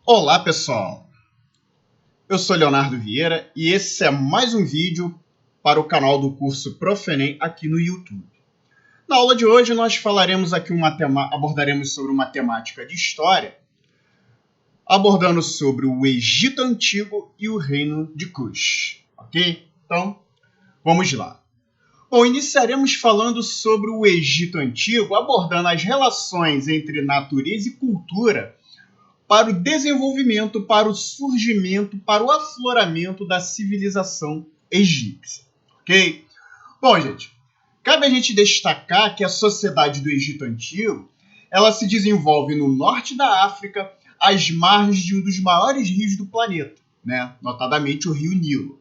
Olá pessoal, eu sou Leonardo Vieira e esse é mais um vídeo para o canal do curso Prof. Enem aqui no YouTube. Na aula de hoje nós abordaremos sobre uma temática de história, abordando sobre o Egito Antigo e o Reino de Kush, ok? Então, vamos lá. Bom, iniciaremos falando sobre o Egito Antigo, abordando as relações entre natureza e cultura para o desenvolvimento, para o surgimento, para o afloramento da civilização egípcia. Ok? Bom, gente, cabe a gente destacar que a sociedade do Egito Antigo ela se desenvolve no norte da África, às margens de um dos maiores rios do planeta, né? Notadamente o Rio Nilo.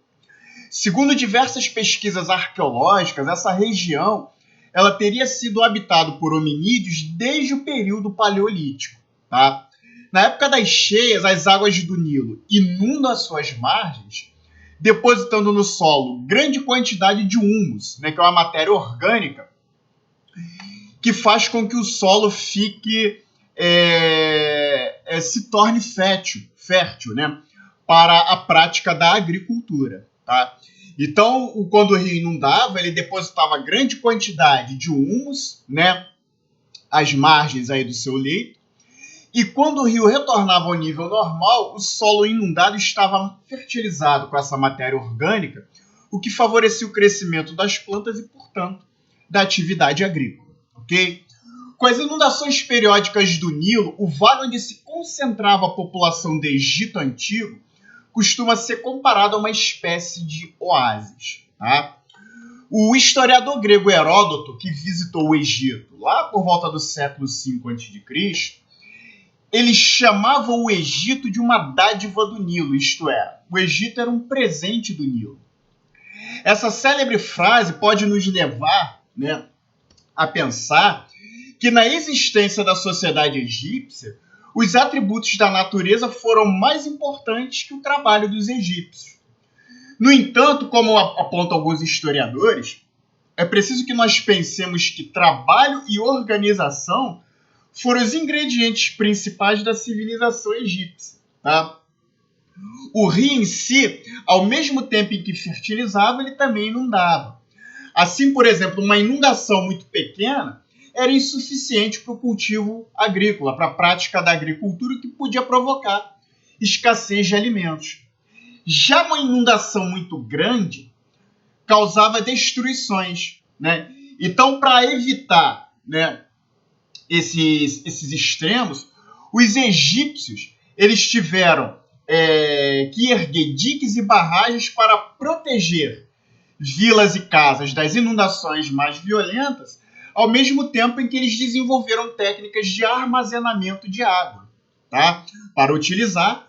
Segundo diversas pesquisas arqueológicas, essa região ela teria sido habitada por hominídeos desde o período paleolítico, tá? Na época das cheias, as águas do Nilo inundam as suas margens, depositando no solo grande quantidade de humus, né, que é uma matéria orgânica, que faz com que o solo se torne fértil, né, para a prática da agricultura. Tá? Então, quando o rio inundava, ele depositava grande quantidade de humus, né, às margens aí do seu leito. E quando o rio retornava ao nível normal, o solo inundado estava fertilizado com essa matéria orgânica, o que favorecia o crescimento das plantas e, portanto, da atividade agrícola. Okay? Com as inundações periódicas do Nilo, o vale onde se concentrava a população do Egito Antigo costuma ser comparado a uma espécie de oásis. Tá? O historiador grego Heródoto, que visitou o Egito lá por volta do século V a.C., ele chamava o Egito de uma dádiva do Nilo, isto é, o Egito era um presente do Nilo. Essa célebre frase pode nos levar, né, a pensar que na existência da sociedade egípcia, os atributos da natureza foram mais importantes que o trabalho dos egípcios. No entanto, como apontam alguns historiadores, é preciso que nós pensemos que trabalho e organização foram os ingredientes principais da civilização egípcia. Tá? O rio em si, ao mesmo tempo em que fertilizava, ele também inundava. Assim, por exemplo, uma inundação muito pequena era insuficiente para o cultivo agrícola, para a prática da agricultura, que podia provocar escassez de alimentos. Já uma inundação muito grande causava destruições. Né? Então, para evitar, né, esses extremos, os egípcios eles tiveram que erguer diques e barragens para proteger vilas e casas das inundações mais violentas, ao mesmo tempo em que eles desenvolveram técnicas de armazenamento de água, tá? Para utilizar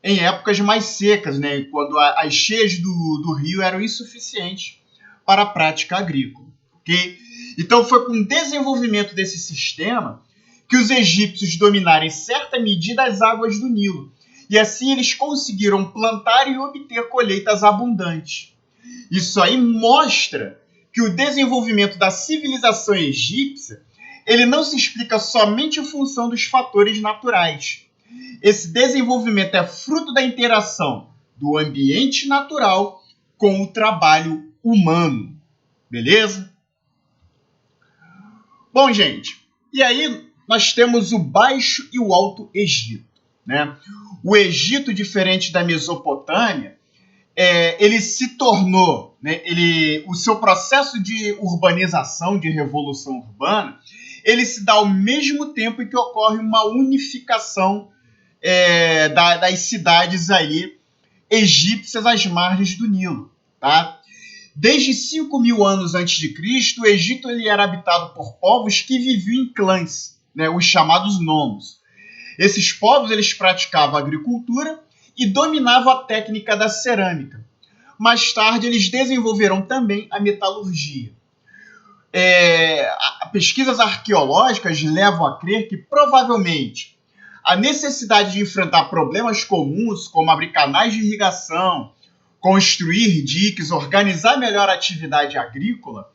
em épocas mais secas, né? Quando as cheias do rio eram insuficientes para a prática agrícola. Okay? Então foi com o desenvolvimento desse sistema que os egípcios dominaram em certa medida as águas do Nilo. E assim eles conseguiram plantar e obter colheitas abundantes. Isso aí mostra que o desenvolvimento da civilização egípcia ele não se explica somente em função dos fatores naturais. Esse desenvolvimento é fruto da interação do ambiente natural com o trabalho humano. Beleza? Bom, gente, e aí nós temos o Baixo e o Alto Egito. Né? O Egito, diferente da Mesopotâmia, ele se tornou, né, o seu processo de urbanização, de revolução urbana, ele se dá ao mesmo tempo em que ocorre uma unificação das cidades aí, egípcias às margens do Nilo. Tá? Desde 5.000 anos antes de Cristo, o Egito ele era habitado por povos que viviam em clãs, né, os chamados nomos. Esses povos eles praticavam a agricultura e dominavam a técnica da cerâmica. Mais tarde, eles desenvolveram também a metalurgia. Pesquisas arqueológicas levam a crer que, provavelmente, a necessidade de enfrentar problemas comuns, como abrir canais de irrigação, construir diques, organizar melhor a atividade agrícola,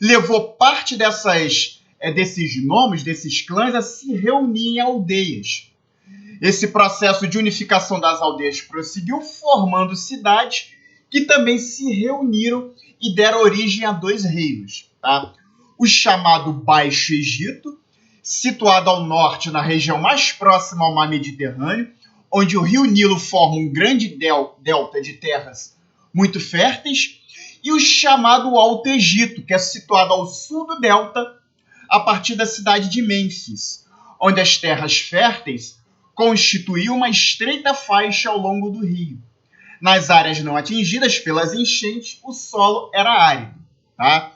levou parte desses nomes, desses clãs, a se reunir em aldeias. Esse processo de unificação das aldeias prosseguiu, formando cidades que também se reuniram e deram origem a dois reinos. Tá? O chamado Baixo Egito, situado ao norte na região mais próxima ao mar Mediterrâneo, onde o rio Nilo forma um grande delta de terras muito férteis, e o chamado Alto Egito, que é situado ao sul do delta, a partir da cidade de Mênfis, onde as terras férteis constituíam uma estreita faixa ao longo do rio. Nas áreas não atingidas pelas enchentes, o solo era árido. Tá?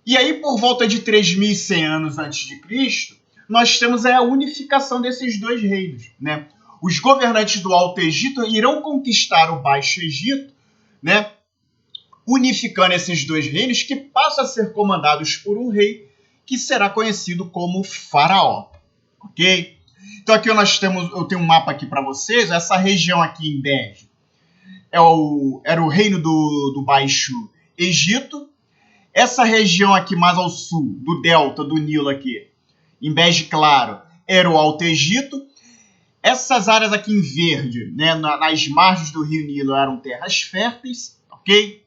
E aí, por volta de 3.100 anos antes de Cristo, nós temos a unificação desses dois reinos. Né? Os governantes do Alto Egito irão conquistar o Baixo Egito, né? Unificando esses dois reinos, que passam a ser comandados por um rei que será conhecido como Faraó. Ok? Então aqui eu tenho um mapa aqui para vocês. Essa região aqui em bege era o reino do Baixo Egito. Essa região aqui mais ao sul, do delta do Nilo aqui, em bege claro, era o Alto Egito. Essas áreas aqui em verde, né, nas margens do rio Nilo, eram terras férteis, ok?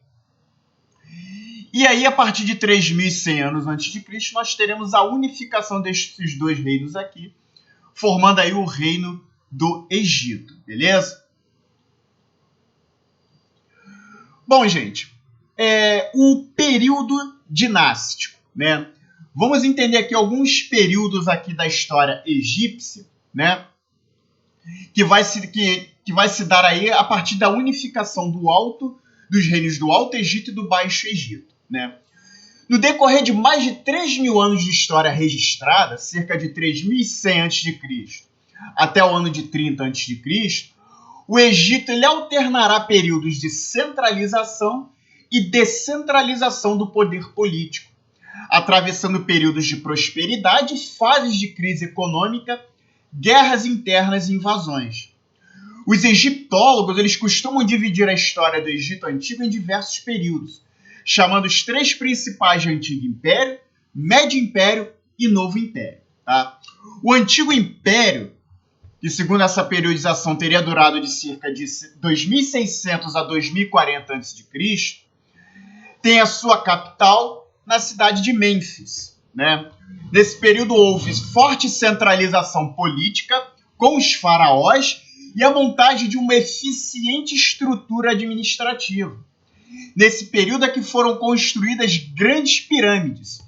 E aí, a partir de 3.100 anos antes de Cristo, nós teremos a unificação desses dois reinos aqui, formando aí o reino do Egito, beleza? Bom, gente, o período dinástico, né? Vamos entender aqui alguns períodos aqui da história egípcia, né? Que vai se dar aí a partir da unificação dos reinos do Alto Egito e do Baixo Egito, né? No decorrer de mais de 3.000 anos de história registrada, cerca de 3.100 a.C. até o ano de 30 a.C., o Egito ele alternará períodos de centralização e descentralização do poder político, atravessando períodos de prosperidade, fases de crise econômica, guerras internas e invasões. Os egiptólogos eles costumam dividir a história do Egito Antigo em diversos períodos, chamando os três principais de Antigo Império, Médio Império e Novo Império. Tá? O Antigo Império, que segundo essa periodização teria durado de cerca de 2.600 a 2.040 a.C., tem a sua capital na cidade de Mênfis. Né? Nesse período houve forte centralização política com os faraós e a montagem de uma eficiente estrutura administrativa. Nesse período é que foram construídas grandes pirâmides,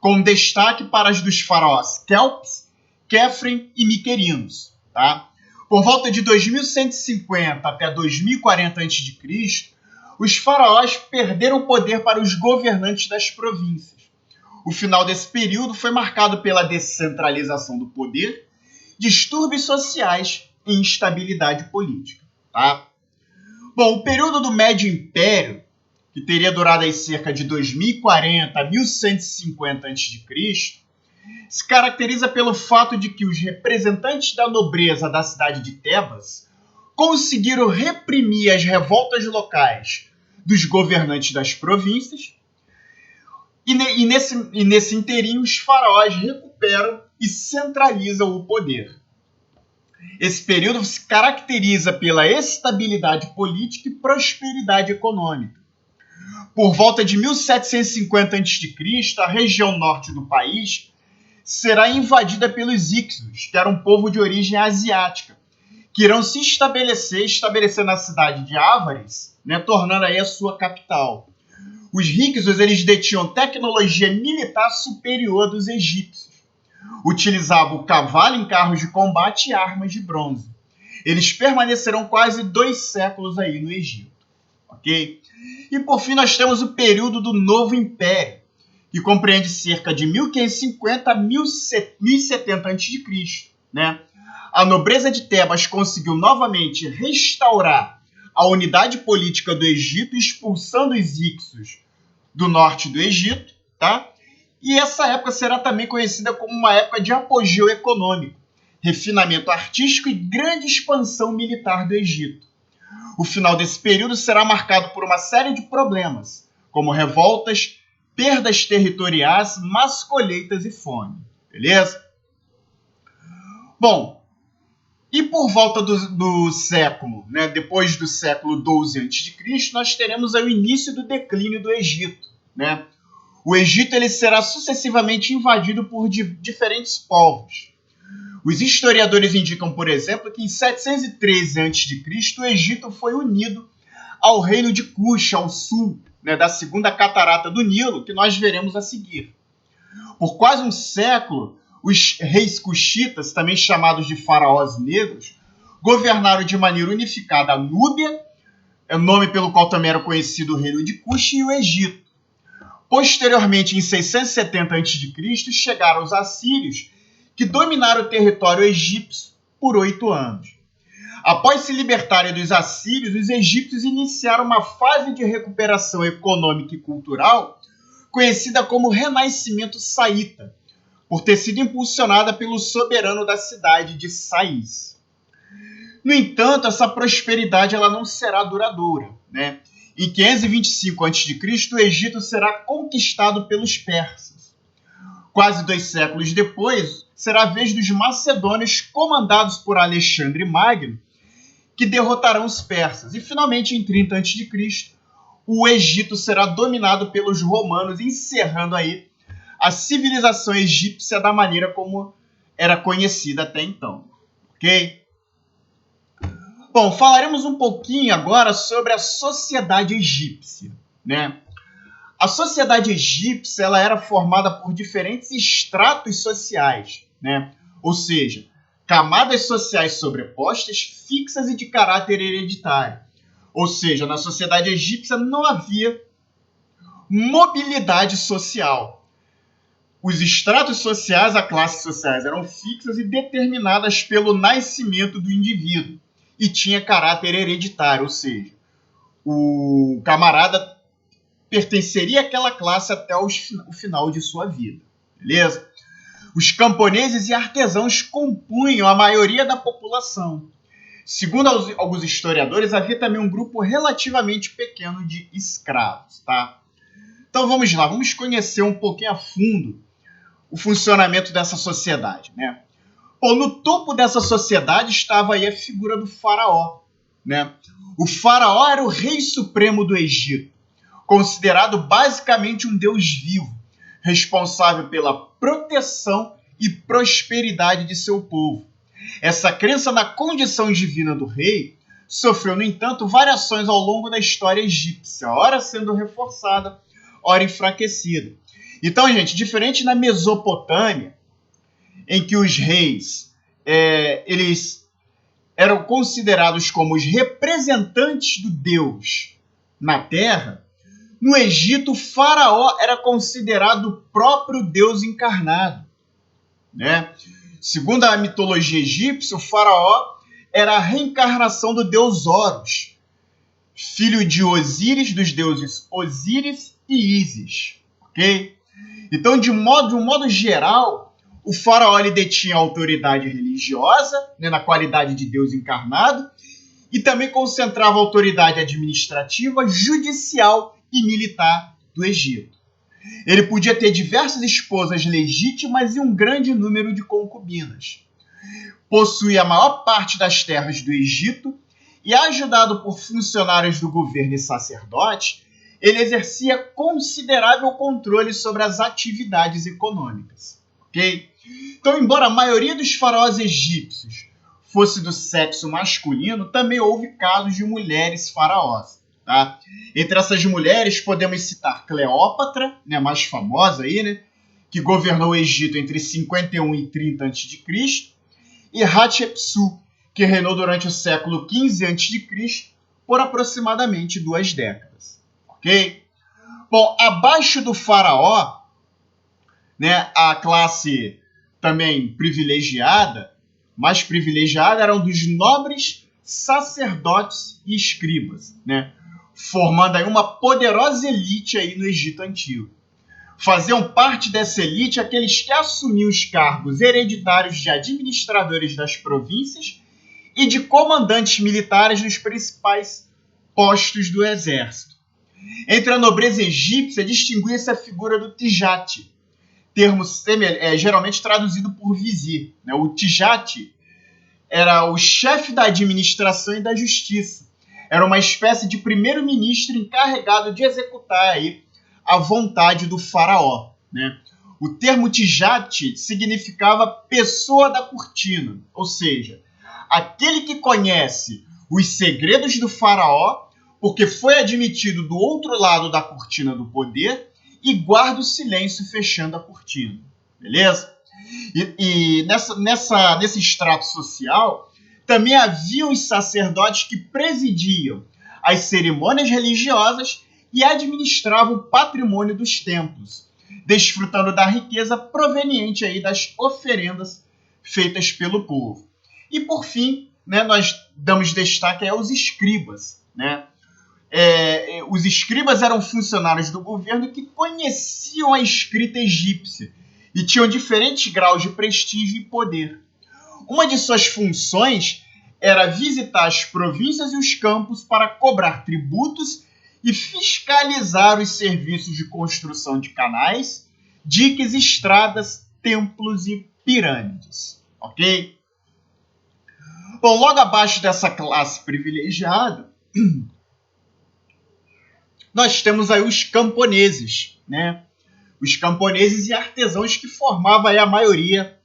com destaque para as dos faraós Kelps, Kefren e Miquerinos. Tá? Por volta de 2150 até 2040 a.C., os faraós perderam o poder para os governantes das províncias. O final desse período foi marcado pela descentralização do poder, distúrbios sociais e instabilidade política. Tá? Bom, o período do Médio Império, que teria durado aí cerca de 2040 a 1150 a.C., se caracteriza pelo fato de que os representantes da nobreza da cidade de Tebas conseguiram reprimir as revoltas locais dos governantes das províncias e nesse inteirinho os faraós recuperam e centralizam o poder. Esse período se caracteriza pela estabilidade política e prosperidade econômica. Por volta de 1750 a.C., a região norte do país será invadida pelos Hicsos, que era um povo de origem asiática, que irão se estabelecer na cidade de Ávares, né, tornando aí a sua capital. Os Hicsos eles detinham tecnologia militar superior dos egípcios. Utilizavam o cavalo em carros de combate e armas de bronze. Eles permanecerão quase 2 séculos aí no Egito. Okay? E por fim nós temos o período do Novo Império, que compreende cerca de 1550 a 1070 a.C. Né? A nobreza de Tebas conseguiu novamente restaurar a unidade política do Egito, expulsando os Hicsos do norte do Egito. Tá? E essa época será também conhecida como uma época de apogeu econômico, refinamento artístico e grande expansão militar do Egito. O final desse período será marcado por uma série de problemas, como revoltas, perdas territoriais, más colheitas e fome. Beleza? Bom, E por volta do século, né, depois do século XII a.C., nós teremos o início do declínio do Egito. Né? O Egito ele será sucessivamente invadido por diferentes povos. Os historiadores indicam, por exemplo, que em 713 a.C., o Egito foi unido ao reino de Kush, ao sul, né, da segunda catarata do Nilo, que nós veremos a seguir. Por quase um século, os reis cuxitas, também chamados de faraós negros, governaram de maneira unificada a Núbia, é o nome pelo qual também era conhecido o reino de Kush, e o Egito. Posteriormente, em 670 a.C., chegaram os assírios, que dominaram o território egípcio por 8 anos. Após se libertarem dos assírios, os egípcios iniciaram uma fase de recuperação econômica e cultural conhecida como Renascimento Saíta, por ter sido impulsionada pelo soberano da cidade de Sais. No entanto, essa prosperidade ela não será duradoura. Né? Em 525 a.C., o Egito será conquistado pelos persas. Quase 2 séculos depois, será a vez dos macedônios, comandados por Alexandre Magno, que derrotarão os persas. E, finalmente, em 30 a.C., o Egito será dominado pelos romanos, encerrando aí a civilização egípcia da maneira como era conhecida até então. Ok? Bom, falaremos um pouquinho agora sobre a sociedade egípcia. Né? A sociedade egípcia ela era formada por diferentes estratos sociais, né? Ou seja, camadas sociais sobrepostas, fixas e de caráter hereditário. Ou seja, na sociedade egípcia não havia mobilidade social. Os estratos sociais, as classes sociais, eram fixas e determinadas pelo nascimento do indivíduo e tinha caráter hereditário, ou seja, o camarada pertenceria àquela classe até o final de sua vida. Beleza? Os camponeses e artesãos compunham a maioria da população. Segundo alguns historiadores, havia também um grupo relativamente pequeno de escravos. Tá? Então vamos lá, vamos conhecer um pouquinho a fundo o funcionamento dessa sociedade. Né? Bom, no topo dessa sociedade estava aí a figura do faraó. Né? O faraó era o rei supremo do Egito, considerado basicamente um deus vivo, responsável pela proteção e prosperidade de seu povo. Essa crença na condição divina do rei sofreu, no entanto, variações ao longo da história egípcia, ora sendo reforçada, ora enfraquecida. Então, gente, diferente na Mesopotâmia, em que os reis eles eram considerados como os representantes do Deus na terra, no Egito, o faraó era considerado o próprio Deus encarnado. Né? Segundo a mitologia egípcia, o faraó era a reencarnação do deus Horus, filho de Osíris, dos deuses Osíris e Ísis. Okay? Então, de um modo geral, o faraó ele detinha a autoridade religiosa, né, na qualidade de Deus encarnado, e também concentrava a autoridade administrativa, judicial e militar do Egito. Ele podia ter diversas esposas legítimas e um grande número de concubinas. Possuía a maior parte das terras do Egito e, ajudado por funcionários do governo e sacerdotes, ele exercia considerável controle sobre as atividades econômicas. Okay? Então, embora a maioria dos faraós egípcios fosse do sexo masculino, também houve casos de mulheres faraós. Tá? Entre essas mulheres podemos citar Cleópatra, né, mais famosa aí, né, que governou o Egito entre 51 e 30 a.C., e Hatshepsut, que reinou durante o século XV a.C. por aproximadamente 2 décadas. Ok? Bom, abaixo do faraó, né, a classe também privilegiada, mais privilegiada, eram dos nobres, sacerdotes e escribas, né? Formando aí uma poderosa elite aí no Egito Antigo. Faziam parte dessa elite aqueles que assumiam os cargos hereditários de administradores das províncias e de comandantes militares nos principais postos do exército. Entre a nobreza egípcia distinguia-se a figura do Tijate, termo geralmente traduzido por vizir. Né? O Tijate era o chefe da administração e da justiça. Era uma espécie de primeiro-ministro encarregado de executar aí a vontade do faraó, né? O termo Tijate significava pessoa da cortina, ou seja, aquele que conhece os segredos do faraó porque foi admitido do outro lado da cortina do poder e guarda o silêncio fechando a cortina, beleza? E nesse extrato social também havia os sacerdotes que presidiam as cerimônias religiosas e administravam o patrimônio dos templos, desfrutando da riqueza proveniente aí das oferendas feitas pelo povo. E por fim, né, nós damos destaque aos escribas, né? Os escribas eram funcionários do governo que conheciam a escrita egípcia e tinham diferentes graus de prestígio e poder. Uma de suas funções era visitar as províncias e os campos para cobrar tributos e fiscalizar os serviços de construção de canais, diques, estradas, templos e pirâmides. Ok? Bom, logo abaixo dessa classe privilegiada, nós temos aí os camponeses, né? Os camponeses e artesãos que formavam aí a maioria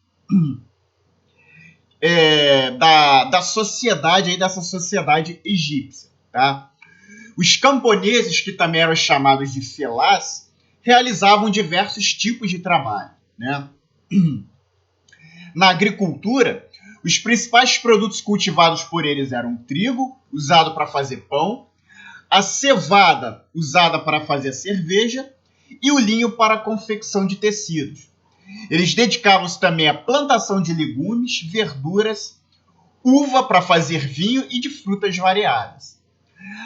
da sociedade, aí dessa sociedade egípcia, tá? Os camponeses, que também eram chamados de felás, realizavam diversos tipos de trabalho, né? Na agricultura, os principais produtos cultivados por eles eram o trigo, usado para fazer pão, a cevada, usada para fazer cerveja, e o linho para a confecção de tecidos. Eles dedicavam-se também à plantação de legumes, verduras, uva para fazer vinho e de frutas variadas.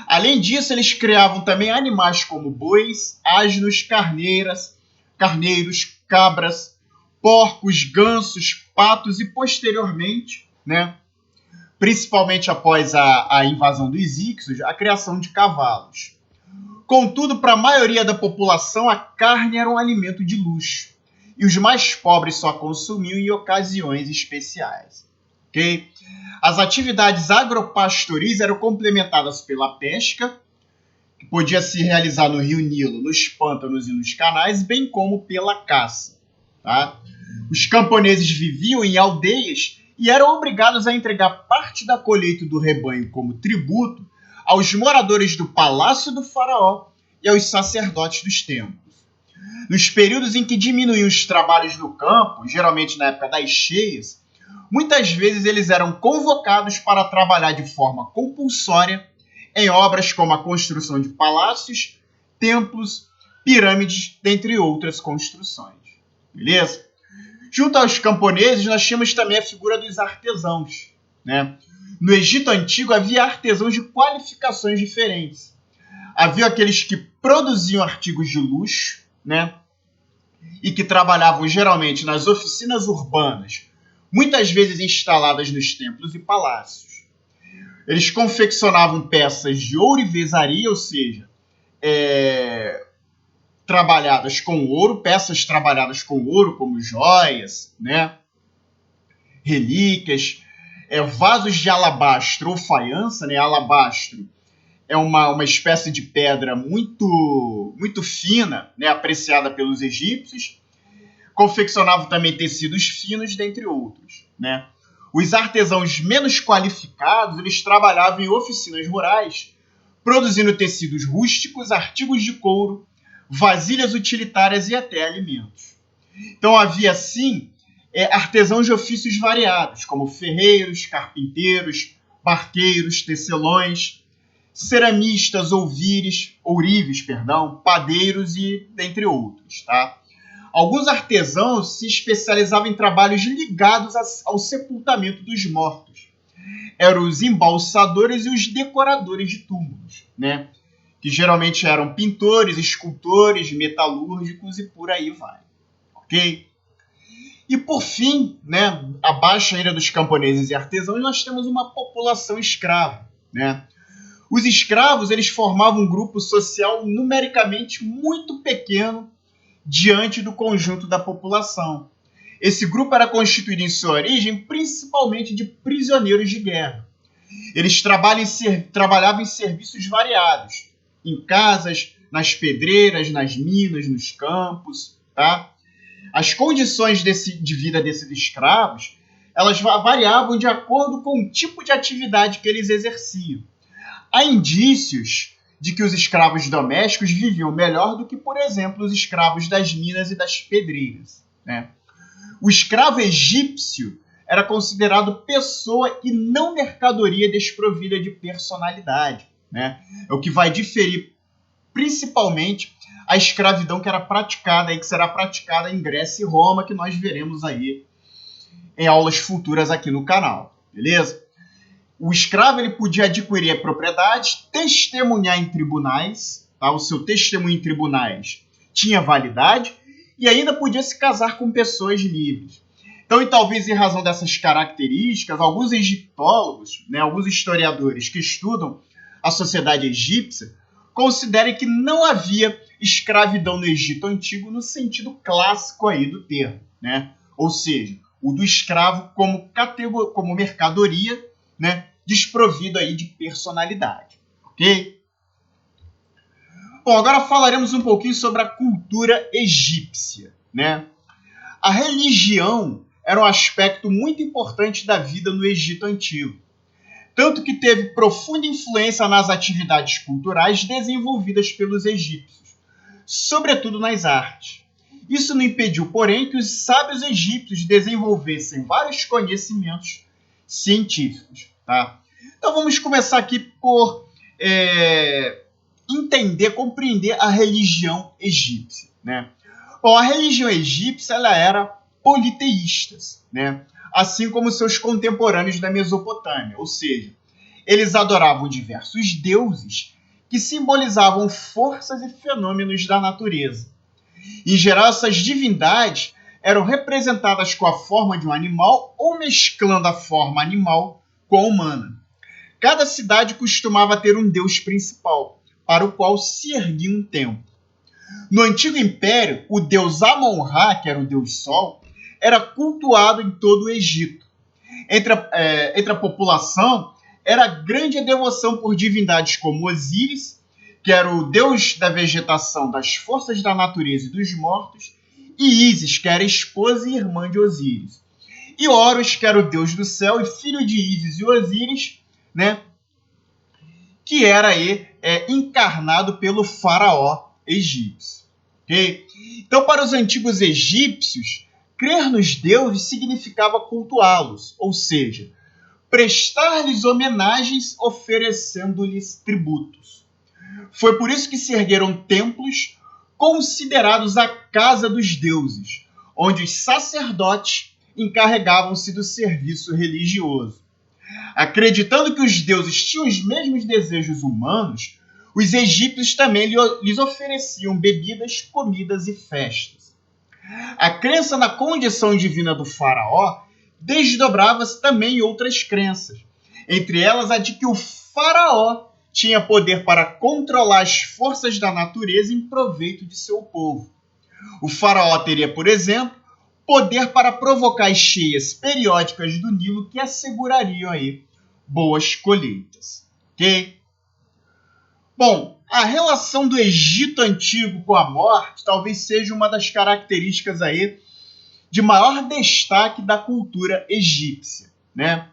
Além disso, eles criavam também animais como bois, asnos, carneiros, cabras, porcos, gansos, patos e, posteriormente, né, principalmente após a invasão dos Hicsos, a criação de cavalos. Contudo, para a maioria da população, a carne era um alimento de luxo, e os mais pobres só consumiam em ocasiões especiais. Okay? As atividades agropastoris eram complementadas pela pesca, que podia se realizar no Rio Nilo, nos pântanos e nos canais, bem como pela caça. Tá? Os camponeses viviam em aldeias e eram obrigados a entregar parte da colheita do rebanho como tributo aos moradores do palácio do faraó e aos sacerdotes dos templos. Nos períodos em que diminuíam os trabalhos no campo, geralmente na época das cheias, muitas vezes eles eram convocados para trabalhar de forma compulsória em obras como a construção de palácios, templos, pirâmides, dentre outras construções. Beleza? Junto aos camponeses, nós tínhamos também a figura dos artesãos, né? No Egito Antigo havia artesãos de qualificações diferentes. Havia aqueles que produziam artigos de luxo, né? E que trabalhavam geralmente nas oficinas urbanas, muitas vezes instaladas nos templos e palácios. Eles confeccionavam peças de ouro e vezaria, ou seja, trabalhadas com ouro, peças trabalhadas com ouro, como joias, né? Relíquias, vasos de alabastro ou faiança, né? Alabastro é uma espécie de pedra muito, muito fina, né? Apreciada pelos egípcios. Confeccionavam também tecidos finos, dentre outros, né? Os artesãos menos qualificados, eles trabalhavam em oficinas rurais, produzindo tecidos rústicos, artigos de couro, vasilhas utilitárias e até alimentos. Então havia, assim, artesãos de ofícios variados, como ferreiros, carpinteiros, barqueiros, tecelões, ceramistas, ourives, padeiros e dentre outros. Tá? Alguns artesãos se especializavam em trabalhos ligados ao sepultamento dos mortos. Eram os embalsadores e os decoradores de túmulos, né? Que geralmente eram pintores, escultores, metalúrgicos e por aí vai. Ok? E por fim, né, abaixo ainda dos camponeses e artesãos, nós temos uma população escrava, né? Os escravos, eles formavam um grupo social numericamente muito pequeno diante do conjunto da população. Esse grupo era constituído em sua origem principalmente de prisioneiros de guerra. Eles trabalhavam em serviços variados, em casas, nas pedreiras, nas minas, nos campos, tá? As condições de vida desses escravos, elas variavam de acordo com o tipo de atividade que eles exerciam. Há indícios de que os escravos domésticos viviam melhor do que, por exemplo, os escravos das minas e das pedreiras, né? O escravo egípcio era considerado pessoa e não mercadoria desprovida de personalidade, né? É o que vai diferir principalmente a escravidão que era praticada, que será praticada em Grécia e Roma, que nós veremos aí em aulas futuras aqui no canal, beleza? O escravo ele podia adquirir propriedades, testemunhar em tribunais, tá? O seu testemunho em tribunais tinha validade e ainda podia se casar com pessoas livres. Então, e talvez em razão dessas características, alguns egiptólogos, né, alguns historiadores que estudam a sociedade egípcia, considerem que não havia escravidão no Egito Antigo no sentido clássico aí do termo, né? Ou seja, o do escravo como mercadoria, né, desprovido aí de personalidade, ok? Bom, agora falaremos um pouquinho sobre a cultura egípcia, né? A religião era um aspecto muito importante da vida no Egito Antigo, tanto que teve profunda influência nas atividades culturais desenvolvidas pelos egípcios, sobretudo nas artes. Isso não impediu, porém, que os sábios egípcios desenvolvessem vários conhecimentos científicos, tá? Então vamos começar aqui por compreender a religião egípcia, né? Bom, a religião egípcia ela era politeísta, né? Assim como seus contemporâneos da Mesopotâmia, ou seja, eles adoravam diversos deuses que simbolizavam forças e fenômenos da natureza. Em geral, essas divindades eram representadas com a forma de um animal ou mesclando a forma animal com a humana. Cada cidade costumava ter um deus principal, para o qual se erguia um templo. No Antigo Império, o deus Amon-Ra, que era o deus Sol, era cultuado em todo o Egito. Entre a população, era grande a devoção por divindades como Osíris, que era o deus da vegetação, das forças da natureza e dos mortos, e Ísis, que era esposa e irmã de Osíris. E Horus, que era o deus do céu e filho de Ísis e Osíris, né, que era aí, encarnado pelo faraó egípcio. Okay? Então, para os antigos egípcios, crer nos deuses significava cultuá-los, ou seja, prestar-lhes homenagens oferecendo-lhes tributos. Foi por isso que se ergueram templos considerados a casa dos deuses, onde os sacerdotes encarregavam-se do serviço religioso. Acreditando que os deuses tinham os mesmos desejos humanos, os egípcios também lhes ofereciam bebidas, comidas e festas. A crença na condição divina do faraó desdobrava-se também em outras crenças, entre elas a de que o faraó tinha poder para controlar as forças da natureza em proveito de seu povo. O faraó teria, por exemplo, poder para provocar as cheias periódicas do Nilo que assegurariam aí boas colheitas. Ok? Bom, a relação do Egito Antigo com a morte talvez seja uma das características aí de maior destaque da cultura egípcia, né?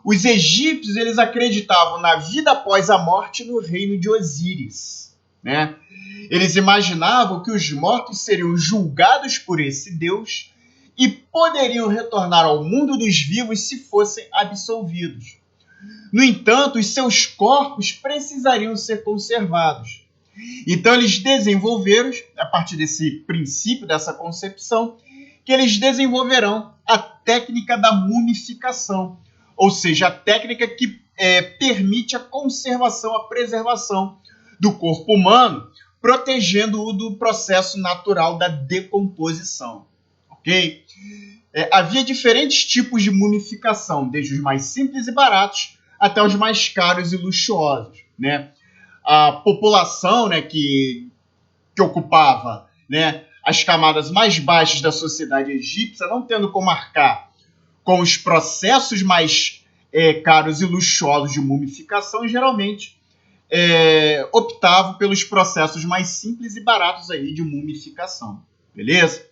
Os egípcios eles acreditavam na vida após a morte no reino de Osíris, né? Eles imaginavam que os mortos seriam julgados por esse deus e poderiam retornar ao mundo dos vivos se fossem absolvidos. No entanto, os seus corpos precisariam ser conservados. Então, eles desenvolveram, a partir desse princípio, dessa concepção, que eles desenvolverão a técnica da mumificação, ou seja, a técnica que permite a conservação, a preservação do corpo humano, protegendo-o do processo natural da decomposição. Ok? Havia diferentes tipos de mumificação, desde os mais simples e baratos até os mais caros e luxuosos, né? A população, né, que ocupava, né, as camadas mais baixas da sociedade egípcia, não tendo como arcar com os processos mais caros e luxuosos de mumificação, geralmente optavam pelos processos mais simples e baratos aí de mumificação. Beleza?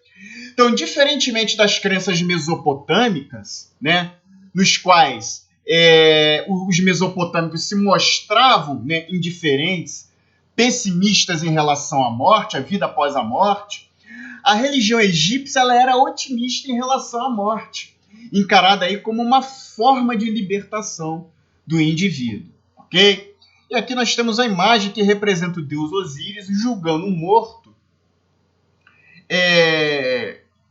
Então, diferentemente das crenças mesopotâmicas, né, nos quais os mesopotâmicos se mostravam, né, indiferentes, pessimistas em relação à morte, à vida após a morte, a religião egípcia ela era otimista em relação à morte, encarada aí como uma forma de libertação do indivíduo, ok? E aqui nós temos a imagem que representa o deus Osíris julgando um morto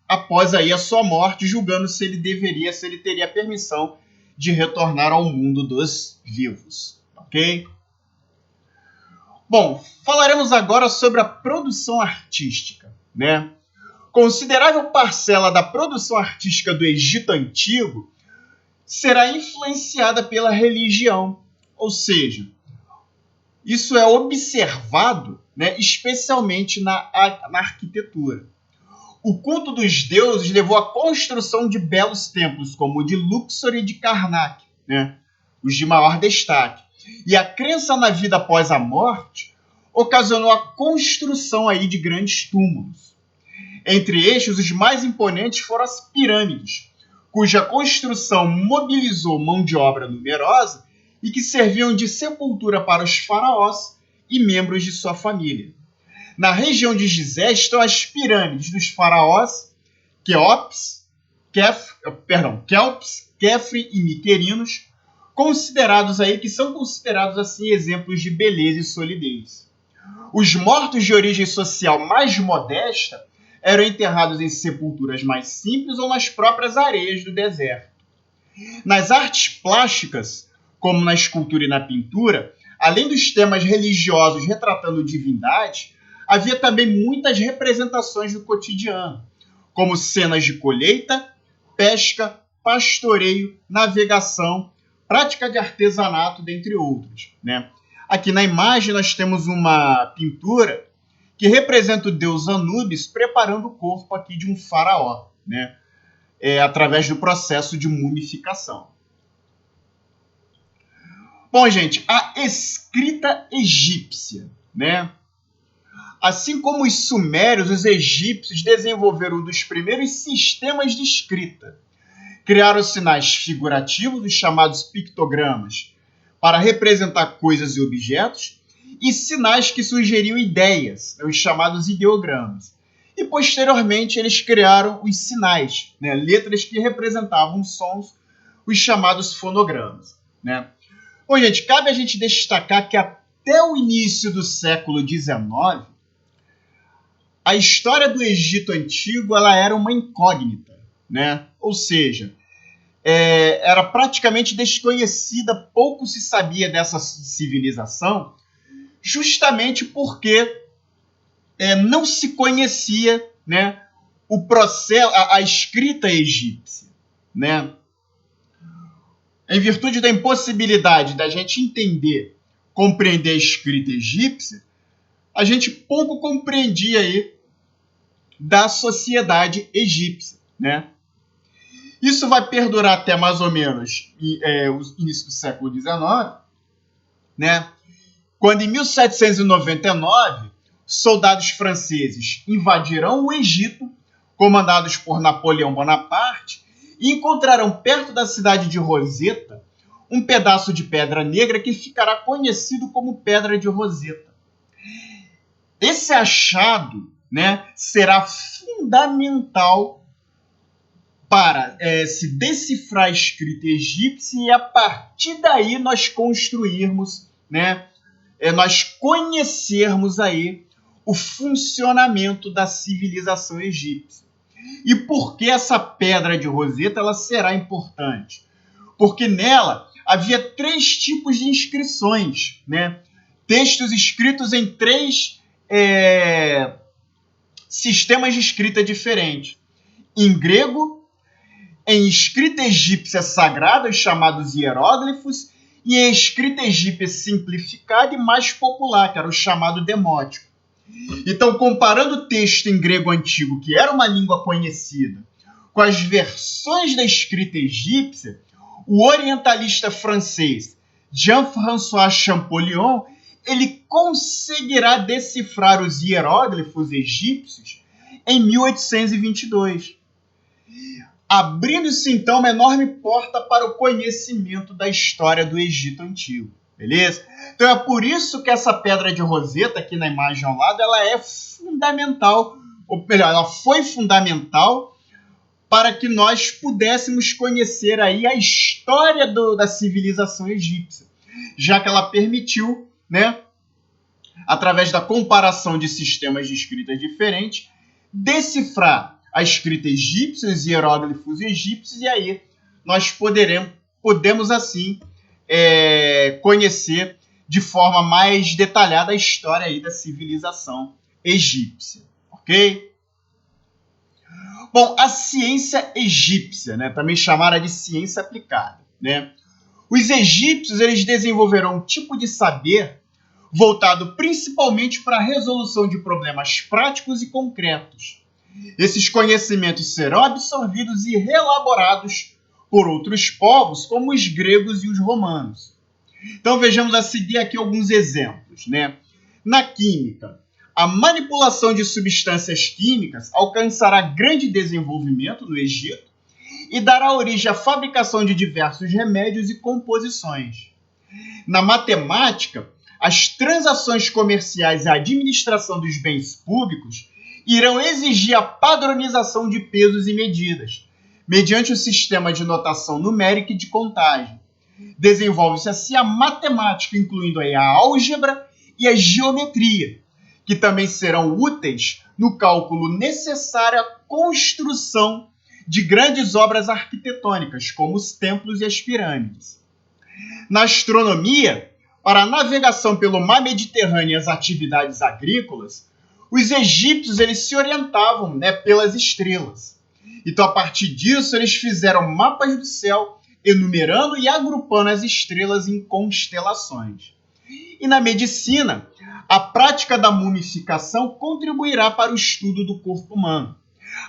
após aí a sua morte, julgando se ele teria permissão de retornar ao mundo dos vivos, ok? Bom, falaremos agora sobre a produção artística, né? Considerável parcela da produção artística do Egito Antigo será influenciada pela religião, ou seja, isso é observado, né, especialmente na arquitetura. O culto dos deuses levou à construção de belos templos, como o de Luxor e de Karnak, né, os de maior destaque. E a crença na vida após a morte ocasionou a construção aí de grandes túmulos. Entre estes, os mais imponentes foram as pirâmides, cuja construção mobilizou mão de obra numerosa e que serviam de sepultura para os faraós e membros de sua família. Na região de Gizé estão as pirâmides dos faraós Quéops, Kefri e Miquerinos, que são considerados assim exemplos de beleza e solidez. Os mortos de origem social mais modesta eram enterrados em sepulturas mais simples ou nas próprias areias do deserto. Nas artes plásticas, como na escultura e na pintura, além dos temas religiosos retratando divindades, havia também muitas representações do cotidiano, como cenas de colheita, pesca, pastoreio, navegação, prática de artesanato, dentre outros, né? Aqui na imagem nós temos uma pintura que representa o deus Anubis preparando o corpo aqui de um faraó, né? Através do processo de mumificação. Bom, gente, a escrita egípcia, né? Assim como os sumérios, os egípcios desenvolveram um dos primeiros sistemas de escrita. Criaram sinais figurativos, os chamados pictogramas, para representar coisas e objetos, e sinais que sugeriam ideias, os chamados ideogramas. E, posteriormente, eles criaram os sinais, né, letras que representavam sons, os chamados fonogramas, né? Bom, gente, cabe a gente destacar que até o início do século XIX, a história do Egito Antigo ela era uma incógnita, né? Ou seja, era praticamente desconhecida, pouco se sabia dessa civilização, justamente porque não se conhecia, né, o processo, a escrita egípcia, né? Em virtude da impossibilidade da gente compreender a escrita egípcia, a gente pouco compreendia aí da sociedade egípcia, né? Isso vai perdurar até mais ou menos o início do século XIX, né? Quando em 1799 soldados franceses invadirão o Egito, comandados por Napoleão Bonaparte, e encontrarão perto da cidade de Roseta um pedaço de pedra negra que ficará conhecido como Pedra de Roseta. Esse achado, né, será fundamental para se decifrar a escrita egípcia e a partir daí nós construirmos, né, nós conhecermos aí o funcionamento da civilização egípcia. E por que essa Pedra de Roseta ela será importante? Porque nela havia 3 tipos de inscrições, né? Textos escritos em 3 sistemas de escrita diferentes. Em grego, em escrita egípcia sagrada, os chamados hieróglifos, e em escrita egípcia simplificada e mais popular, que era o chamado demótico. Então, comparando o texto em grego antigo, que era uma língua conhecida, com as versões da escrita egípcia, o orientalista francês Jean-François Champollion ele conseguirá decifrar os hieróglifos egípcios em 1822, abrindo-se então uma enorme porta para o conhecimento da história do Egito Antigo. Beleza? Então é por isso que essa pedra de Roseta aqui na imagem ao lado, ela é fundamental, ou melhor, ela foi fundamental para que nós pudéssemos conhecer aí a história da civilização egípcia, já que ela permitiu, né, através da comparação de sistemas de escrita diferentes, decifrar a escrita egípcia, os hieróglifos egípcios, e aí nós podemos assim conhecer de forma mais detalhada a história aí da civilização egípcia, ok? Bom, a ciência egípcia, né, também chamada de ciência aplicada, né? Os egípcios eles desenvolveram um tipo de saber voltado principalmente para a resolução de problemas práticos e concretos. Esses conhecimentos serão absorvidos e reelaborados por outros povos, como os gregos e os romanos. Então vejamos a seguir aqui alguns exemplos, né? Na química, a manipulação de substâncias químicas alcançará grande desenvolvimento no Egito e dará origem à fabricação de diversos remédios e composições. Na matemática, as transações comerciais e a administração dos bens públicos irão exigir a padronização de pesos e medidas, mediante o sistema de notação numérica e de contagem. Desenvolve-se assim a matemática, incluindo aí a álgebra e a geometria, que também serão úteis no cálculo necessário à construção de grandes obras arquitetônicas, como os templos e as pirâmides. Na astronomia, para a navegação pelo mar Mediterrâneo e as atividades agrícolas, os egípcios eles se orientavam, né, pelas estrelas. Então, a partir disso, eles fizeram mapas do céu, enumerando e agrupando as estrelas em constelações. E na medicina, a prática da mumificação contribuirá para o estudo do corpo humano.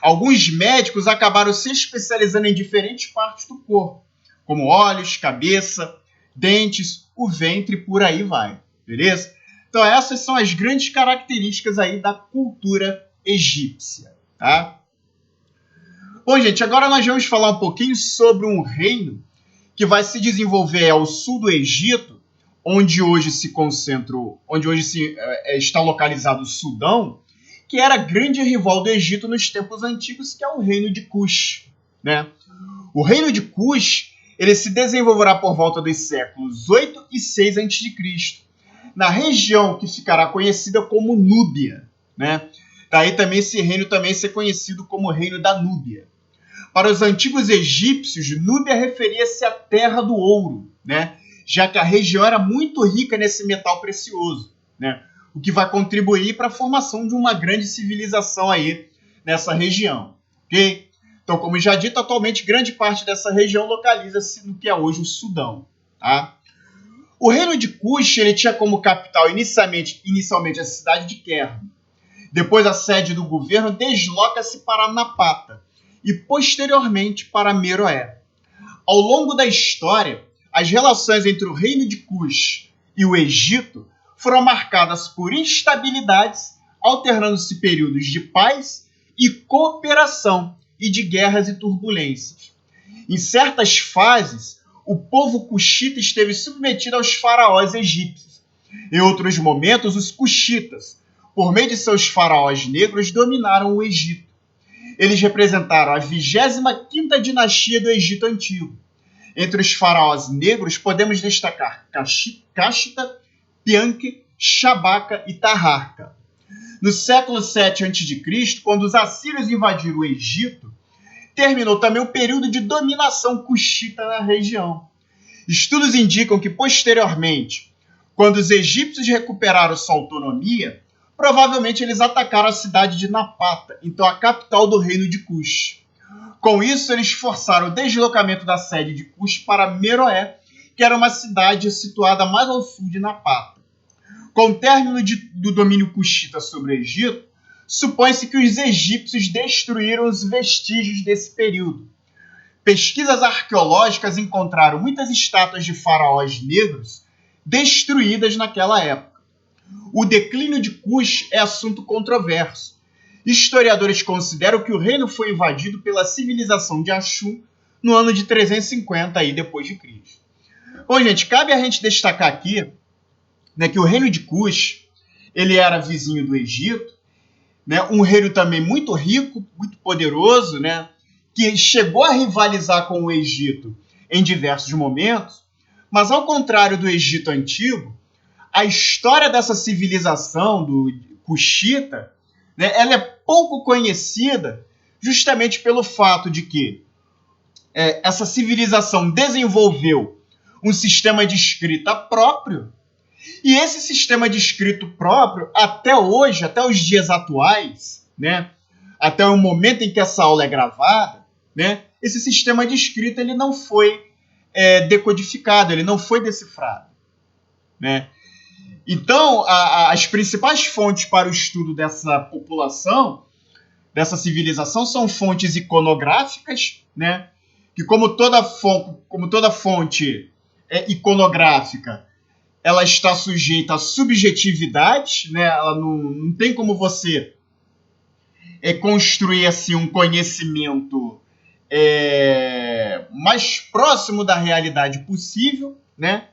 Alguns médicos acabaram se especializando em diferentes partes do corpo, como olhos, cabeça, dentes, o ventre e por aí vai, beleza? Então essas são as grandes características aí da cultura egípcia, tá? Bom, gente, agora nós vamos falar um pouquinho sobre um reino que vai se desenvolver ao sul do Egito, onde hoje está localizado o Sudão, que era grande rival do Egito nos tempos antigos, que é o reino de Kush, né? O reino de Kush ele se desenvolverá por volta dos séculos 8 e 6 a.C., na região que ficará conhecida como Núbia, né? Daí também esse reino também ser conhecido como Reino da Núbia. Para os antigos egípcios, Núbia referia-se à terra do ouro, né? Já que a região era muito rica nesse metal precioso, né? O que vai contribuir para a formação de uma grande civilização aí nessa região, ok? Então, como já dito, atualmente grande parte dessa região localiza-se no que é hoje o Sudão, tá? O reino de Kush ele tinha como capital inicialmente a cidade de Kerma. Depois a sede do governo desloca-se para Napata e posteriormente para Meroé. Ao longo da história, as relações entre o reino de Kush e o Egito foram marcadas por instabilidades, alternando-se períodos de paz e cooperação e de guerras e turbulências. Em certas fases, o povo cuxita esteve submetido aos faraós egípcios. Em outros momentos, os cuxitas, por meio de seus faraós negros, dominaram o Egito. Eles representaram a 25ª dinastia do Egito Antigo. Entre os faraós negros, podemos destacar Cashta, Pianque, Shabaca e Taharka. No século 7 a.C., quando os assírios invadiram o Egito, terminou também o período de dominação cuxita na região. Estudos indicam que, posteriormente, quando os egípcios recuperaram sua autonomia, provavelmente eles atacaram a cidade de Napata, então a capital do reino de Kush. Com isso, eles forçaram o deslocamento da sede de Kush para Meroé, que era uma cidade situada mais ao sul de Napata. Com o término do domínio cuxita sobre o Egito, supõe-se que os egípcios destruíram os vestígios desse período. Pesquisas arqueológicas encontraram muitas estátuas de faraós negros destruídas naquela época. O declínio de Cush é assunto controverso. Historiadores consideram que o reino foi invadido pela civilização de Axum no ano de 350 aí depois de Cristo. Bom, gente, cabe a gente destacar aqui, né, que o reino de Cush, ele era vizinho do Egito, né, um reino também muito rico, muito poderoso, né, que chegou a rivalizar com o Egito em diversos momentos, mas ao contrário do Egito antigo, a história dessa civilização do Cuxita, né, ela é pouco conhecida justamente pelo fato de que essa civilização desenvolveu um sistema de escrita próprio, e esse sistema de escrita próprio, até hoje, até os dias atuais, né, até o momento em que essa aula é gravada, né, esse sistema de escrita ele não foi decodificado, ele não foi decifrado, né? Então, as principais fontes para o estudo dessa população, dessa civilização, são fontes iconográficas, né? Que como toda fonte iconográfica, ela está sujeita a subjetividade, né? Ela não tem como você construir assim, um conhecimento mais próximo da realidade possível, né?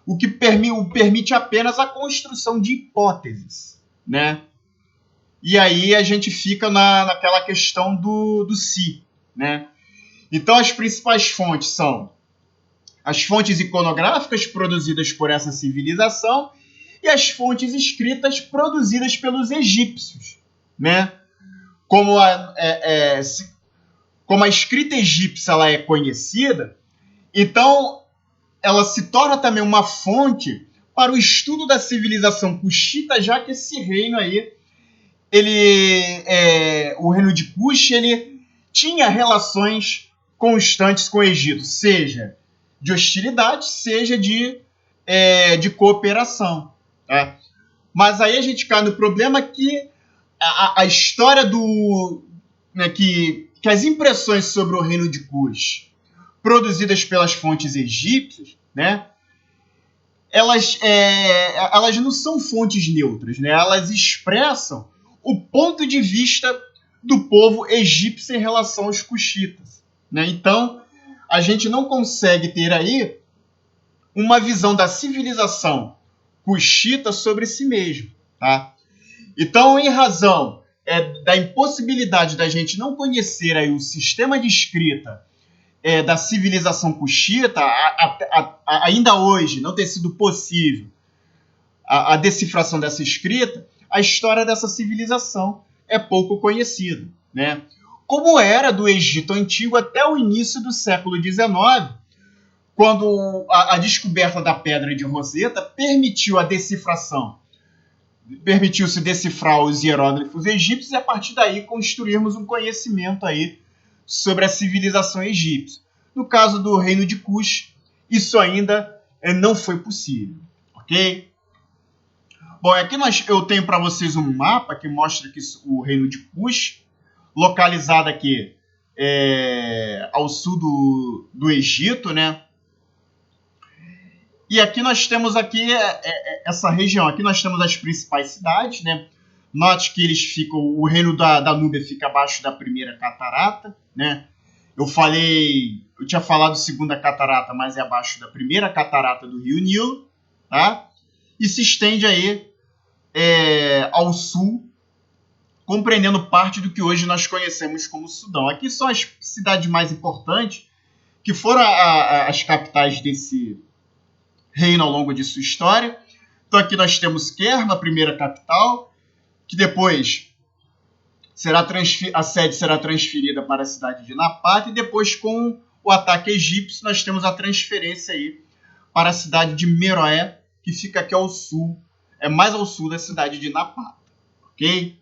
O que permite apenas a construção de hipóteses, né? E aí a gente fica naquela questão do si, né? Então as principais fontes são as fontes iconográficas produzidas por essa civilização e as fontes escritas produzidas pelos egípcios, né? Como a escrita egípcia ela é conhecida, então ela se torna também uma fonte para o estudo da civilização cuxita, já que esse reino aí, o reino de Cush, ele tinha relações constantes com o Egito, seja de hostilidade, seja de cooperação. Tá? Mas aí a gente cai no problema que a história que as impressões sobre o reino de Cush produzidas pelas fontes egípcias, né, elas não são fontes neutras, né, elas expressam o ponto de vista do povo egípcio em relação aos cuxitas. Né? Então, a gente não consegue ter aí uma visão da civilização cuxita sobre si mesmo. Tá? Então, em razão da impossibilidade da gente não conhecer aí o sistema de escrita da civilização cuxita, ainda hoje não ter sido possível a decifração dessa escrita, a história dessa civilização é pouco conhecida. Né? Como era do Egito Antigo até o início do século XIX, quando a descoberta da Pedra de Roseta permitiu a decifração, permitiu-se decifrar os hieróglifos egípcios e a partir daí construirmos um conhecimento aí sobre a civilização egípcia. No caso do reino de Cush, isso ainda não foi possível, ok? Bom, aqui eu tenho para vocês um mapa que mostra que o reino de Cush, localizado aqui ao sul do Egito, né? E aqui nós temos essa região, aqui nós temos as principais cidades, né? Note que o reino da Núbia fica abaixo da primeira catarata, né? Eu tinha falado segunda catarata, mas é abaixo da primeira catarata do Rio Nilo, tá? E se estende aí ao sul, compreendendo parte do que hoje nós conhecemos como Sudão. Aqui são as cidades mais importantes, que foram as capitais desse reino ao longo de sua história. Então aqui nós temos Kerma, a primeira capital, que depois a sede será transferida para a cidade de Napata, e depois, com o ataque egípcio, nós temos a transferência aí para a cidade de Meroé, que fica aqui ao sul, mais ao sul da cidade de Napata. Ok?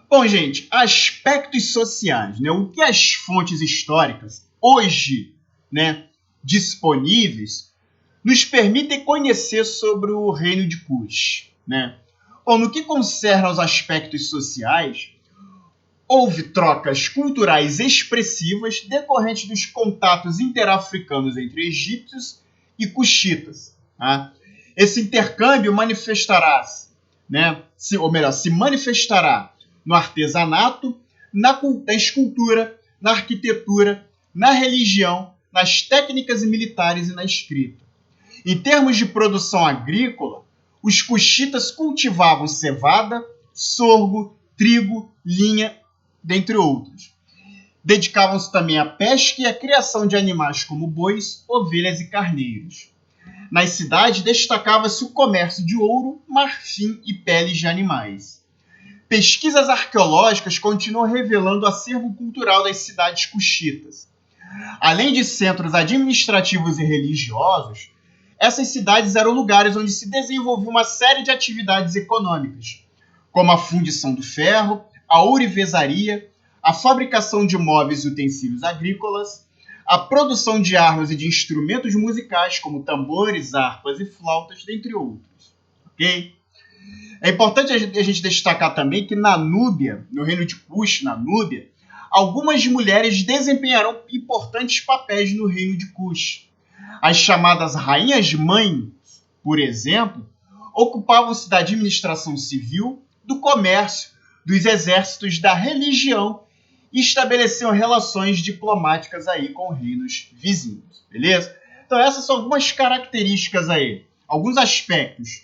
Bom, gente, aspectos sociais, né? O que as fontes históricas hoje, né, disponíveis nos permitem conhecer sobre o reino de Kush, né? Bom, no que concerne aos aspectos sociais, houve trocas culturais expressivas decorrentes dos contatos interafricanos entre egípcios e cuxitas. Tá? Esse intercâmbio manifestará-se, né? se manifestará no artesanato, na escultura, na arquitetura, na religião, nas técnicas militares e na escrita. Em termos de produção agrícola, os cuxitas cultivavam cevada, sorgo, trigo, linha, dentre outros. Dedicavam-se também à pesca e à criação de animais como bois, ovelhas e carneiros. Nas cidades destacava-se o comércio de ouro, marfim e peles de animais. Pesquisas arqueológicas continuam revelando o acervo cultural das cidades cuxitas. Além de centros administrativos e religiosos, essas cidades eram lugares onde se desenvolvia uma série de atividades econômicas, como a fundição do ferro, a ourivesaria, a fabricação de móveis e utensílios agrícolas, a produção de armas e de instrumentos musicais, como tambores, harpas e flautas, dentre outros. Okay? É importante a gente destacar também que na Núbia, no reino de Kush, na Núbia, algumas mulheres desempenharam importantes papéis no reino de Kush. As chamadas rainhas-mães, por exemplo, ocupavam-se da administração civil, do comércio, dos exércitos, da religião e estabeleciam relações diplomáticas aí com reinos vizinhos, beleza? Então essas são algumas características aí, alguns aspectos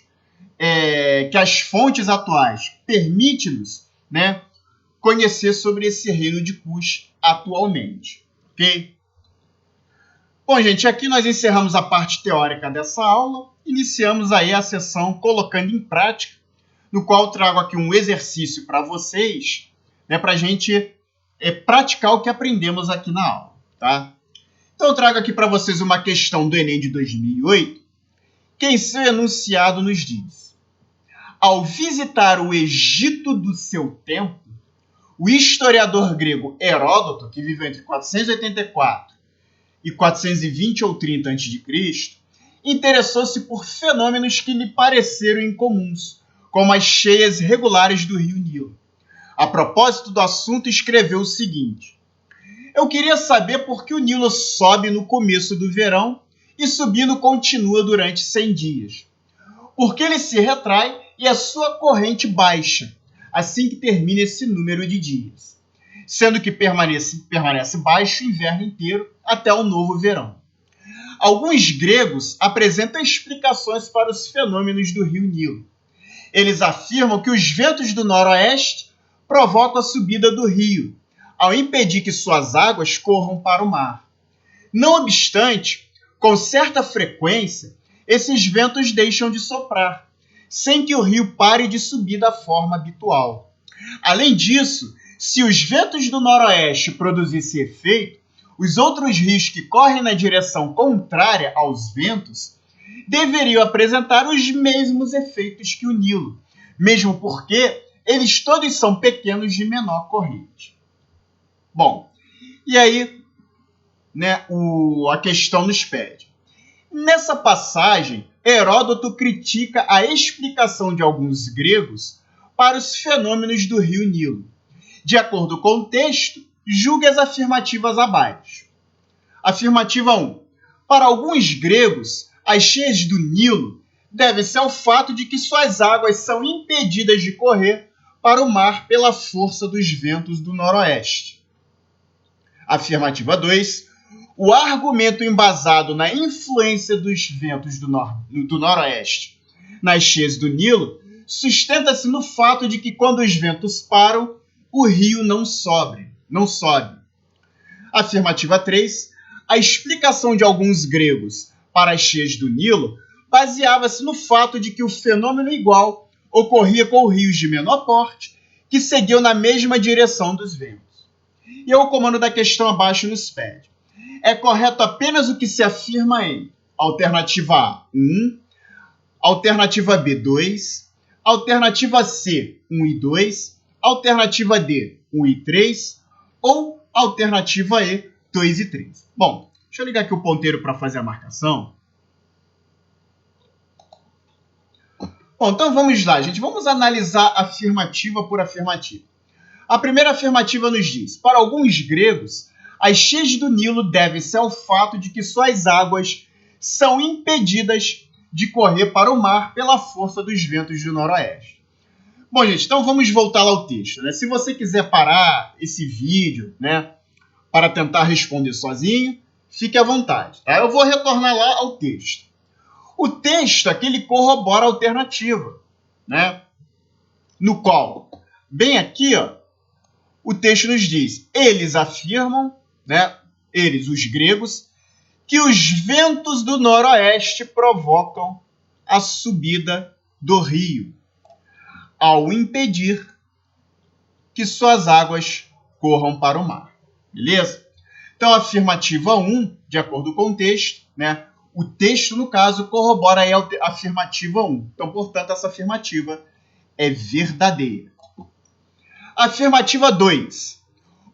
que as fontes atuais permitem-nos, né, conhecer sobre esse reino de Kush atualmente, ok? Bom, gente, aqui nós encerramos a parte teórica dessa aula, iniciamos aí a sessão colocando em prática, no qual trago aqui um exercício para vocês, né, para a gente praticar o que aprendemos aqui na aula, tá? Então eu trago aqui para vocês uma questão do Enem de 2008, que em seu enunciado nos diz: ao visitar o Egito do seu tempo, o historiador grego Heródoto, que viveu entre 484 e 420 ou 30 a.C., interessou-se por fenômenos que lhe pareceram incomuns, como as cheias regulares do rio Nilo. A propósito do assunto, escreveu o seguinte: eu queria saber por que o Nilo sobe no começo do verão e subindo continua durante 100 dias. Por que ele se retrai e a sua corrente baixa, assim que termina esse número de dias, sendo que permanece baixo o inverno inteiro até o novo verão. Alguns gregos apresentam explicações para os fenômenos do rio Nilo. Eles afirmam que os ventos do noroeste provocam a subida do rio, ao impedir que suas águas corram para o mar. Não obstante, com certa frequência, esses ventos deixam de soprar, sem que o rio pare de subir da forma habitual. Além disso, se os ventos do noroeste produzissem efeito, os outros rios que correm na direção contrária aos ventos deveriam apresentar os mesmos efeitos que o Nilo, mesmo porque eles todos são pequenos de menor corrente. Bom, e aí, né, a questão nos pede. Nessa passagem, Heródoto critica a explicação de alguns gregos para os fenômenos do rio Nilo. De acordo com o texto, julgue as afirmativas abaixo. Afirmativa 1. Para alguns gregos, as cheias do Nilo devem-se ao fato de que suas águas são impedidas de correr para o mar pela força dos ventos do noroeste. Afirmativa 2. O argumento embasado na influência dos ventos do noroeste nas cheias do Nilo sustenta-se no fato de que quando os ventos param, o rio não sobe. Afirmativa 3. A explicação de alguns gregos para as cheias do Nilo baseava-se no fato de que o fenômeno igual ocorria com rios de menor porte que seguiam na mesma direção dos ventos. E o comando da questão abaixo nos pede: é correto apenas o que se afirma em alternativa A, 1, alternativa B, 2, alternativa C, 1 e 2, alternativa D, 1 e 3, ou alternativa E, 2 e 3. Bom, deixa eu ligar aqui o ponteiro para fazer a marcação. Bom, então vamos lá, gente. Vamos analisar afirmativa por afirmativa. A primeira afirmativa nos diz: para alguns gregos, as cheias do Nilo devem-se ao fato de que suas águas são impedidas de correr para o mar pela força dos ventos do noroeste. Bom, gente, então vamos voltar lá ao texto, né? Se você quiser parar esse vídeo, né, para tentar responder sozinho, fique à vontade, tá? Eu vou retornar lá ao texto. O texto aqui ele corrobora a alternativa, né? No qual, bem aqui, ó, o texto nos diz: eles afirmam, né, eles, os gregos, que os ventos do noroeste provocam a subida do rio, ao impedir que suas águas corram para o mar. Beleza? Então, a afirmativa 1, de acordo com o texto, né, o texto, no caso, corrobora aí a afirmativa 1. Então, portanto, essa afirmativa é verdadeira. Afirmativa 2.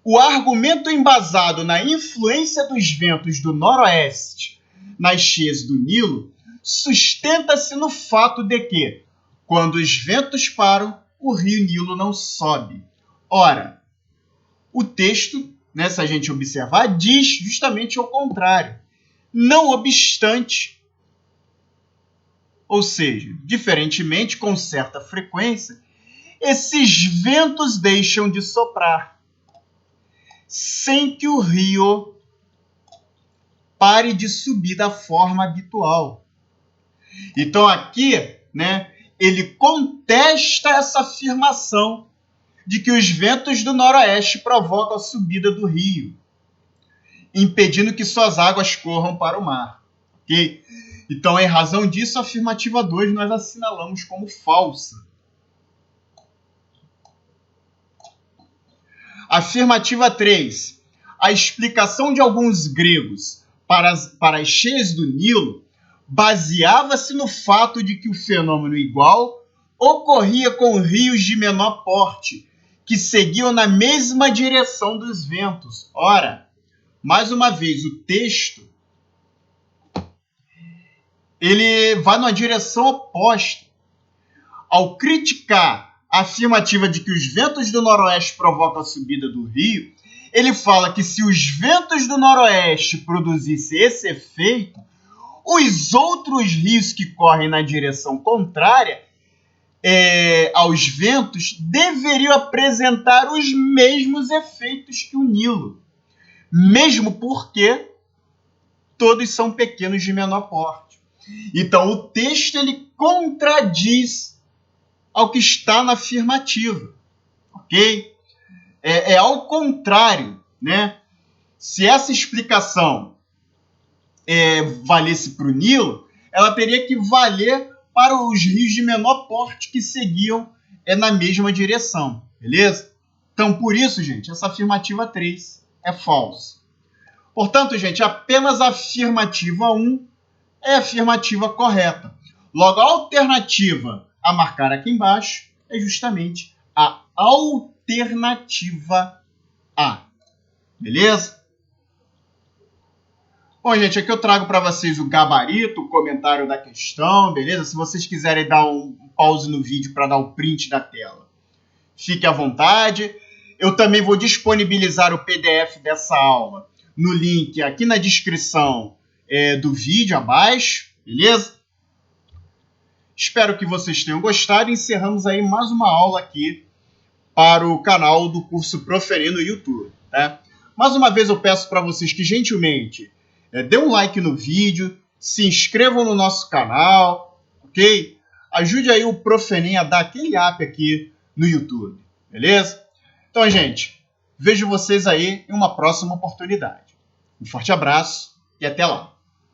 O argumento embasado na influência dos ventos do noroeste nas cheias do Nilo sustenta-se no fato de que, quando os ventos param, o rio Nilo não sobe. Ora, o texto, né, se a gente observar, diz justamente o contrário. Não obstante, ou seja, diferentemente, com certa frequência, esses ventos deixam de soprar, sem que o rio pare de subir da forma habitual. Então aqui, né, ele contesta essa afirmação de que os ventos do noroeste provocam a subida do rio, impedindo que suas águas corram para o mar. Okay? Então, em razão disso, a afirmativa 2 nós assinalamos como falsa. Afirmativa 3. A explicação de alguns gregos para as cheias do Nilo baseava-se no fato de que o fenômeno igual ocorria com rios de menor porte, que seguiam na mesma direção dos ventos. Ora, mais uma vez, o texto ele vai numa direção oposta. Ao criticar a afirmativa de que os ventos do noroeste provocam a subida do rio, ele fala que se os ventos do noroeste produzissem esse efeito, os outros rios que correm na direção contrária aos ventos deveriam apresentar os mesmos efeitos que o Nilo, mesmo porque todos são pequenos de menor porte. Então, o texto ele contradiz ao que está na afirmativa, ok? É ao contrário, né? Se essa explicação valesse para o Nilo, ela teria que valer para os rios de menor porte que seguiam na mesma direção, beleza? Então, por isso, gente, essa afirmativa 3 é falsa. Portanto, gente, apenas a afirmativa 1 é a afirmativa correta. Logo, a alternativa a marcar aqui embaixo é justamente a alternativa A. Beleza? Bom, gente, aqui eu trago para vocês o gabarito, o comentário da questão, beleza? Se vocês quiserem dar um pause no vídeo para dar o print da tela, fique à vontade. Eu também vou disponibilizar o PDF dessa aula no link aqui na descrição do vídeo abaixo, beleza? Espero que vocês tenham gostado. Encerramos aí mais uma aula aqui para o canal do curso Proferi no YouTube, tá? Mais uma vez eu peço para vocês que gentilmente dê um like no vídeo, se inscrevam no nosso canal, ok? Ajude aí o Profenem a dar aquele up aqui no YouTube, beleza? Então, gente, vejo vocês aí em uma próxima oportunidade. Um forte abraço e até lá!